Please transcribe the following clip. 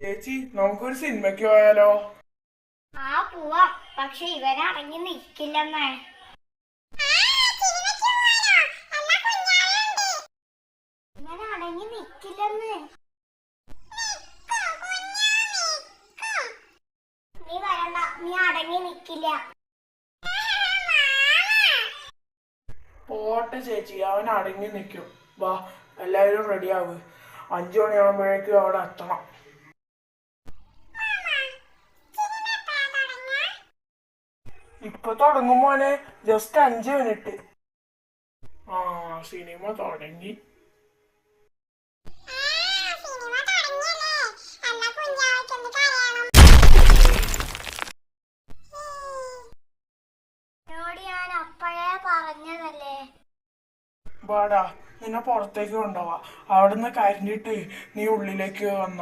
ചേച്ചി നമുക്കൊരു സിനിമയ്ക്ക് പോയാലോ? പോവാം. പക്ഷെ ഇവനടങ്ങി നിക്കില്ലെന്നേ. ഇവനടങ്ങി നിക്കില്ലെന്ന്. നീ വരണ്ട, നീ അടങ്ങി നിക്കില്ല. പോട്ടെ ചേച്ചി, അവൻ അടങ്ങി നിൽക്കും. വാ, എല്ലാവരും റെഡിയാവ്. 5 മണിയാകുമ്പോഴേക്കും അവിടെ എത്തണം. ഇപ്പൊ തുടങ്ങും മോനെ, ജസ്റ്റ് 5 മിനിറ്റ്. സിനിമ തുടങ്ങി. ഞാൻ അപ്പോഴേ പറഞ്ഞതല്ലേ. വാടാ, നിന്നെ പുറത്തേക്ക് കൊണ്ടുപോവാ. അവിടുന്ന് കരഞ്ഞിട്ട് നീ ഉള്ളിലേക്ക് വന്ന